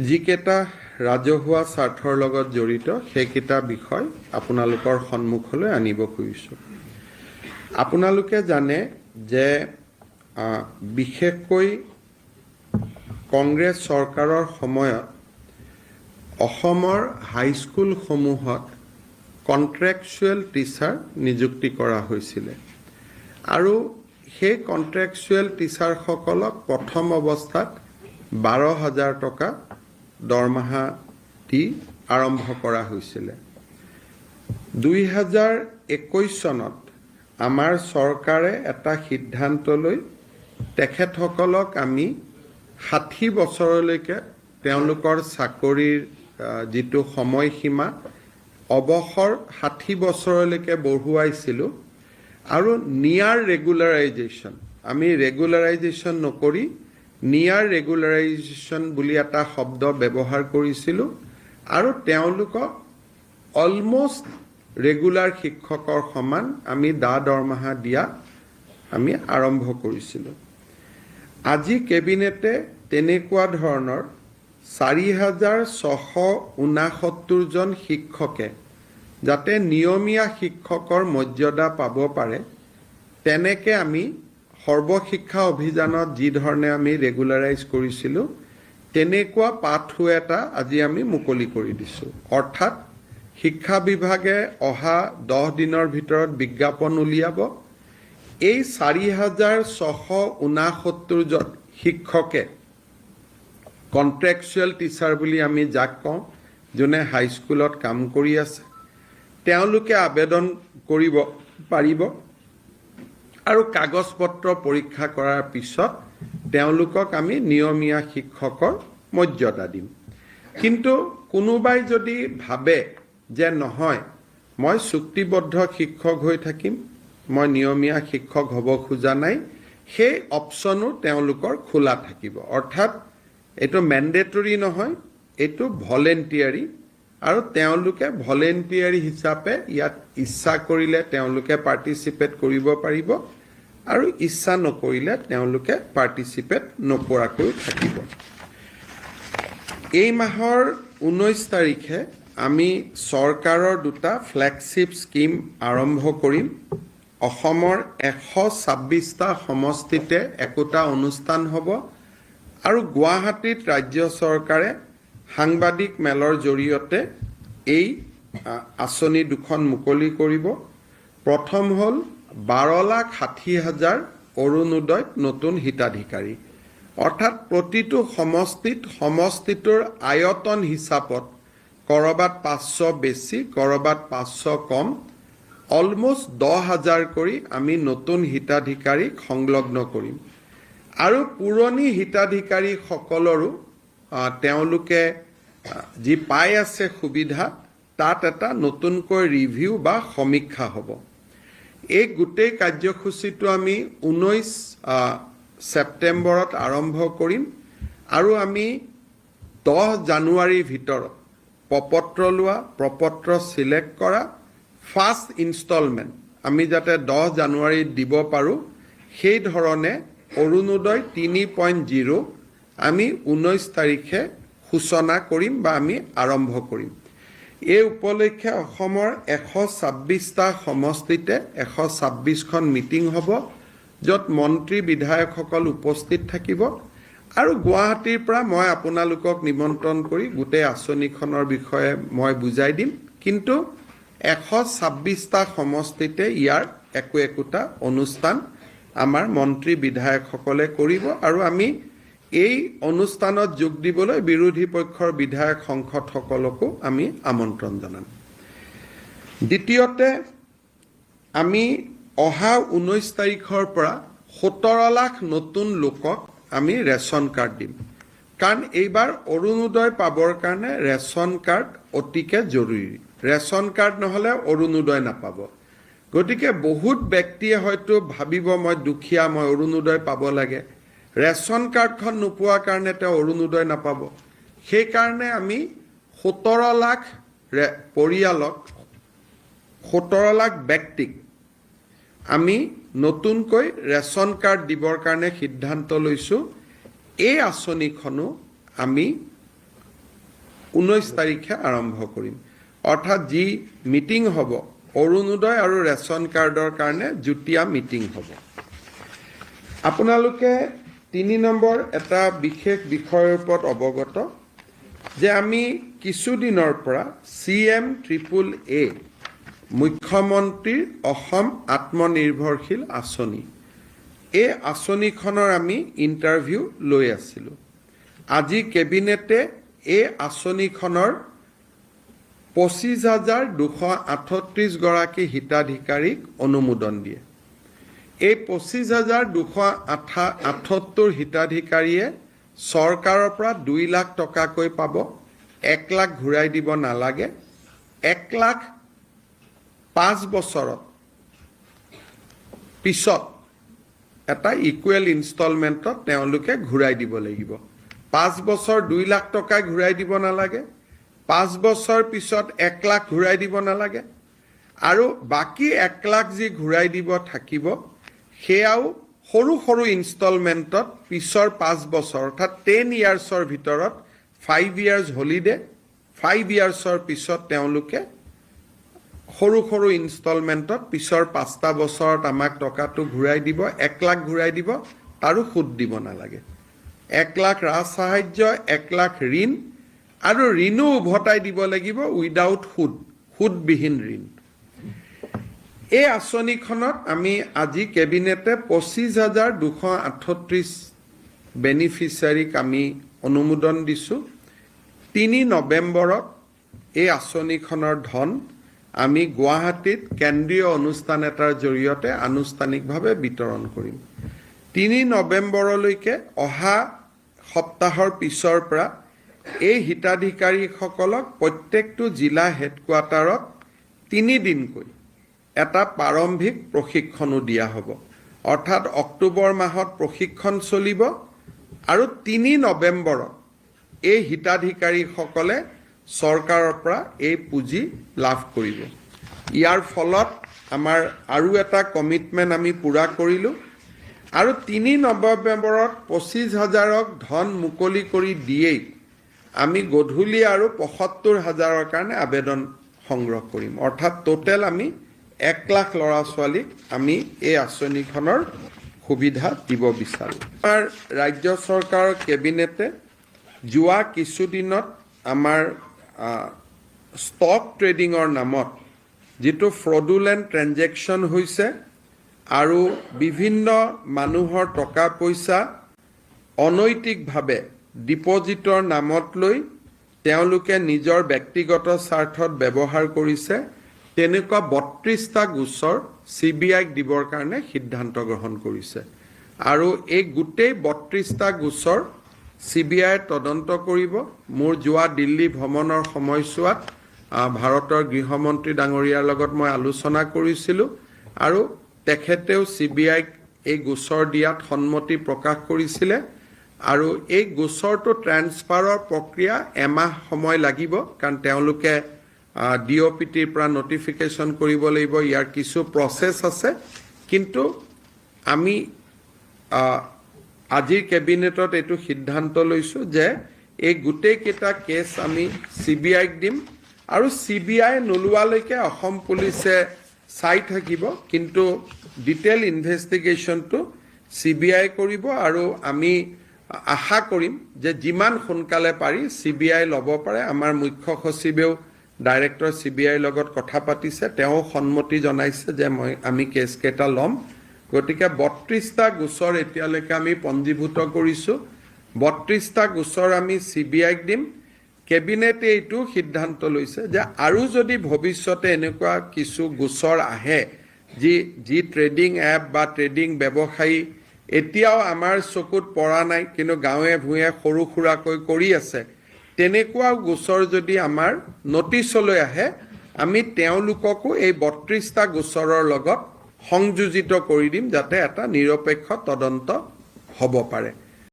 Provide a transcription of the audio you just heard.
যিকেইটা ৰাজহুৱা স্বাৰ্থৰ লগত জড়িত সেইকেইটা বিষয় আপোনালোকৰ সন্মুখলৈ আনিব খুজিছোঁ। আপোনালোকে জানে যে বিশেষকৈ কংগ্ৰেছ চৰকাৰৰ সময়ত অসমৰ হাইস্কুলসমূহত কন্ট্ৰেকচুৱেল টিচাৰ নিযুক্তি কৰা হৈছিলে আৰু সেই কন্ট্ৰেকচুৱেল টিচাৰসকলক প্ৰথম অৱস্থাত 12,000 টকা দৰমহা দি আৰম্ভ কৰা হৈছিলে। 2021 চনত আমাৰ চৰকাৰে এটা সিদ্ধান্ত লৈ তেখেতসকলক আমি 60 বছৰলৈকে তেওঁলোকৰ চাকৰিৰ যিটো সময়সীমা অৱসৰ 60 বছৰলৈকে বঢ়ুৱাইছিলোঁ আৰু নিয়াৰ ৰেগুলাৰাইজেশ্যন আমি ৰেগুলাৰাইজেশ্যন নকৰি নিয়াৰ ৰেগুলাৰাইজেশ্যন বুলি এটা শব্দ ব্যৱহাৰ কৰিছিলোঁ আৰু তেওঁলোকক অলমষ্ট ৰেগুলাৰ শিক্ষকৰ সমান আমি দৰমহা দিয়া আমি আৰম্ভ কৰিছিলোঁ। আজি কেবিনেটে তেনেকুৱা ধৰণৰ 4,669 জন শিক্ষকে যাতে নিয়মীয়া শিক্ষকৰ মৰ্যাদা পাব পাৰে তেনেকৈ আমি সৰ্বশিক্ষা অভিযানত যি ধৰণে আমি ৰেগুলাৰাইজ কৰিছিলোঁ তেনেকুৱা পাথৱে এটা আজি আমি মুকলি কৰি দিছোঁ। অৰ্থাৎ শিক্ষা বিভাগে অহা 10 দিনৰ ভিতৰত বিজ্ঞাপন উলিয়াব। এই 4,669 জন শিক্ষকে কন্ট্ৰেকচুৱেল টিচাৰ বুলি আমি যাক কওঁ যোনে হাইস্কুলত কাম কৰি আছে তেওঁলোকে আবেদন কৰিব পাৰিব আৰু কাগজ পত্ৰ পৰীক্ষা কৰাৰ পিছত তেওঁলোকক আমি নিয়মীয়া শিক্ষকৰ মৰ্যাদা দিম। কিন্তু কোনোবাই যদি ভাবে যে নহয় মই চুক্তিবদ্ধ শিক্ষক হৈ থাকিম মই নিয়মীয়া শিক্ষক হ'ব খোজা নাই সেই অপশ্যনো তেওঁলোকৰ খোলা থাকিব। অৰ্থাৎ এইটো মেণ্ডেটৰী নহয় এইটো ভলেণ্টিয়াৰী আৰু তেওঁলোকে ভলেণ্টিয়াৰী হিচাপে ইয়াত ইচ্ছা কৰিলে তেওঁলোকে পাৰ্টিচিপেট কৰিব পাৰিব আৰু ইচ্ছা নকৰিলে তেওঁলোকে পাৰ্টিচিপেট নকৰাকৈ থাকিব। এই মাহৰ 19 তাৰিখে আমি চৰকাৰৰ দুটা ফ্লেগশ্বিপ স্কিম আৰম্ভ কৰিম। অসমৰ 126টা সমষ্টিতে একোটা অনুষ্ঠান হ'ব আৰু গুৱাহাটীত ৰাজ্য চৰকাৰে সাংবাদিক মেলৰ জৰিয়তে এই আঁচনি দুখন মুকলি কৰিব। প্ৰথম হ'ল 12,60,000 অৰুণোদয় নতুন হিতাধিকাৰী অৰ্থাৎ প্ৰতিটো সমষ্টিটোৰ আয়তন হিচাপত কৰবাত 500 বেছি কৰবাত 500 কম অলমষ্ট 10,000 কৰি আমি নতুন হিতাধিকাৰীক সংলগ্ন কৰিম আৰু পুৰণি হিতাধিকাৰীসকলৰো তেওঁলোকে যি পাই আছে সুবিধা তাত এটা নতুনকৈ ৰিভিউ বা সমীক্ষা হ'ব। এই গোটেই কাৰ্যসূচীটো আমি 19 ছেপ্টেম্বৰত আৰম্ভ কৰিম আৰু আমি 10 জানুৱাৰীৰ ভিতৰত প্ৰপত্ৰ লোৱা প্ৰপত্ৰ চিলেক্ট কৰা ফাৰ্ষ্ট ইনষ্টলমেণ্ট আমি যাতে 10 জানুৱাৰীত দিব পাৰোঁ সেই ধৰণে অৰুণোদয় 3.0 আমি 19 তাৰিখে সূচনা কৰিম বা আমি আৰম্ভ কৰিম। এই উপলক্ষে অসমৰ 126টা সমষ্টিতে 126খন মিটিং হ'ব য'ত মন্ত্ৰী বিধায়কসকল উপস্থিত থাকিব আৰু গুৱাহাটীৰ পৰা মই আপোনালোকক নিমন্ত্ৰণ কৰি গোটেই আঁচনিখনৰ বিষয়ে মই বুজাই দিম। কিন্তু 126টা সমষ্টিতে ইয়াৰ একোটা অনুষ্ঠান আমাৰ মন্ত্ৰী বিধায়কসকলে কৰিব আৰু আমি এই অনুষ্ঠানত যোগ দিবলৈ বিৰোধী পক্ষৰ বিধায়ক সংসদসকলকো আমি আমন্ত্ৰণ জনাম। দ্বিতীয়তে আমি অহা 19 তাৰিখৰ পৰা 17 লাখ নতুন লোকক আমি ৰেচন কাৰ্ড দিম কাৰণ এইবাৰ অৰুণোদয় পাবৰ কাৰণে ৰেচন কাৰ্ড অতিকে জৰুৰী। ৰেচন কাৰ্ড নহ'লে অৰুণোদয় নাপাব। গতিকে বহুত ব্যক্তিয়ে হয়তো ভাবিব মই দুখীয়া মই অৰুণোদয় পাব লাগে ৰেচন কাৰ্ডখন নোপোৱাৰ কাৰণে তেওঁ অৰুণোদয় নাপাব। সেইকাৰণে আমি 17 লাখ পৰিয়ালক 17 লাখ ব্যক্তিক আমি নতুনকৈ ৰেচন কাৰ্ড দিবৰ কাৰণে সিদ্ধান্ত লৈছোঁ। এই আঁচনিখনো আমি 19 তাৰিখে আৰম্ভ কৰিম অৰ্থাৎ যি মিটিং হ'ব অৰুণোদয় আৰু ৰেচন কাৰ্ডৰ কাৰণে যুটীয়া মিটিং হ'ব আপোনালোকে 3 নম্বৰ এটা বিশেষ বিষয়ৰ ওপৰত অৱগত যে আমি কিছুদিনৰ পৰা CM-AAA মুখ্যমন্ত্ৰীৰ অসম আত্মনিৰ্ভৰশীল আঁচনি এই আঁচনিখনৰ আমি ইণ্টাৰভিউ লৈ আছিলোঁ আজি কেবিনেটে এই আঁচনিখনৰ 25,238 গৰাকী হিতাধিকাৰীক অনুমোদন দিয়ে এই 25,278 হিতাধিকাৰীয়ে চৰকাৰৰ পৰা 2 লাখ টকাকৈ পাব 1 লাখ ঘূৰাই দিব নালাগে 1 লাখ 5 বছৰত পিছত এটা ইকুৱেল ইনষ্টলমেণ্টত তেওঁলোকে ঘূৰাই দিব লাগিব 5 বছৰ 2 লাখ টকা ঘূৰাই দিব নালাগে 5 বছৰ পিছত 1 লাখ ঘূৰাই দিব নালাগে আৰু বাকি 1 লাখ যি ঘূৰাই দিব থাকিব সেয়াও সৰু সৰু ইনষ্টলমেণ্টত পিছৰ 5 বছৰ অৰ্থাৎ 10 ইয়াৰ্ছৰ ভিতৰত 5 ইয়াৰ্ছ হলিডে 5 ইয়াৰ্ছৰ পিছত তেওঁলোকে সৰু সৰু ইনষ্টলমেণ্টত পিছৰ 5টা বছৰত আমাক টকাটো ঘূৰাই দিব 1 লাখ ঘূৰাই দিব তাৰো সুদ দিব নালাগে 1 লাখ ৰাজ সাহায্য 1 লাখ ঋণ আৰু ঋণো উভতাই দিব লাগিব উইদাউট সুদবিহীন ঋণ এই আঁচনিখনত আমি আজি কেবিনেটে 25,238 বেনিফিচিয়াৰীক আমি অনুমোদন দিছোঁ 3 নৱেম্বৰত এই আঁচনিখনৰ ধন আমি গুৱাহাটীত কেন্দ্ৰীয় অনুষ্ঠান এটাৰ জৰিয়তে আনুষ্ঠানিকভাৱে বিতৰণ কৰিম 3 নৱেম্বৰলৈকে অহা সপ্তাহৰ পিছৰ পৰা এই হিতাধিকাৰীসকলক প্ৰত্যেকটো জিলা হেডকোৱাৰ্টাৰত 3 দিনকৈ এটা প্ৰাৰম্ভিক প্ৰশিক্ষণো দিয়া হ'ব অৰ্থাৎ অক্টোবৰ মাহত প্ৰশিক্ষণ চলিব আৰু 3 নৱেম্বৰত এই হিতাধিকাৰীসকলে চৰকাৰৰ পৰা এই পুঁজি লাভ কৰিব ইয়াৰ ফলত আমাৰ আৰু এটা কমিটমেণ্ট আমি পূৰা কৰিলোঁ আৰু 3 নৱেম্বৰত 25,000ক ধন মুকলি কৰি দিয়েই আমি গধূলি আৰু 75,000ৰ কাৰণে আবেদন সংগ্ৰহ কৰিম অৰ্থাৎ টোটেল আমি 1 লাখ ল'ৰা ছোৱালীক আমি এই আঁচনিখনৰ সুবিধা দিব বিচাৰোঁ আমাৰ ৰাজ্য চৰকাৰৰ কেবিনেটে যোৱা কিছুদিনত আমাৰ ষ্টক ট্ৰেডিঙৰ নামত যিটো ফ্ৰডুলেণ্ট ট্ৰেঞ্জেকশ্যন হৈছে আৰু বিভিন্ন মানুহৰ টকা পইচা অনৈতিকভাৱে ডিপজিটৰ নামত লৈ তেওঁলোকে নিজৰ ব্যক্তিগত স্বাৰ্থত ব্যৱহাৰ কৰিছে তেনেকুৱা 32টা গোচৰ CBIক দিবৰ কাৰণে সিদ্ধান্ত গ্ৰহণ কৰিছে আৰু এই গোটেই 32টা গোচৰ CBI তদন্ত কৰিব মোৰ যোৱা দিল্লী ভ্ৰমণৰ সময়ছোৱাত ভাৰতৰ গৃহমন্ত্ৰী ডাঙৰীয়াৰ লগত মই আলোচনা কৰিছিলোঁ আৰু তেখেতেও CBIক এই গোচৰ দিয়াত সন্মতি প্ৰকাশ কৰিছিলে আৰু এই গোচৰটো ট্ৰান্সফাৰৰ প্ৰক্ৰিয়া এমাহ সময় লাগিব কাৰণ তেওঁলোকে DOPTৰ পৰা নটিফিকেশ্যন কৰিব লাগিব ইয়াৰ কিছু প্ৰচেছ আছে কিন্তু আমি আজিৰ কেবিনেটত এইটো সিদ্ধান্ত লৈছোঁ যে এই গোটেইকেইটা কেছ আমি CBIক দিম আৰু CBI নোলোৱালৈকে অসম পুলিচে চাই থাকিব কিন্তু ডিটেইল ইনভেষ্টিগেশ্যনটো CBI কৰিব আৰু আমি আশা কৰিম যে যিমান সোনকালে পাৰি CBI ল'ব পাৰে আমাৰ মুখ্য সচিবেও ডাইৰেক্টৰ CBIৰ লগত কথা পাতিছে তেওঁ সন্মতি জনাইছে যে আমি কেছকেইটা ল'ম গতিকে 32টা গোচৰ এতিয়ালৈকে আমি পঞ্জীভূত কৰিছোঁ 32টা গোচৰ আমি CBIক দিম কেবিনেটে এইটো সিদ্ধান্ত লৈছে যে আৰু যদি ভৱিষ্যতে এনেকুৱা কিছু গোচৰ আহে যি ট্ৰেডিং এপ বা ট্ৰেডিং ব্যৱসায়ী এতিয়াও আমাৰ চকুত পৰা নাই কিন্তু গাঁৱে ভূঞে সৰু সুৰাকৈ কৰি আছে তেনেকুৱা গোচৰ যদি আমাৰ নটিছলৈ আহে আমি তেওঁলোককো এই 32টা গোচৰৰ লগত সংযোজিত কৰি দিম যাতে এটা নিৰপেক্ষ তদন্ত হ'ব পাৰে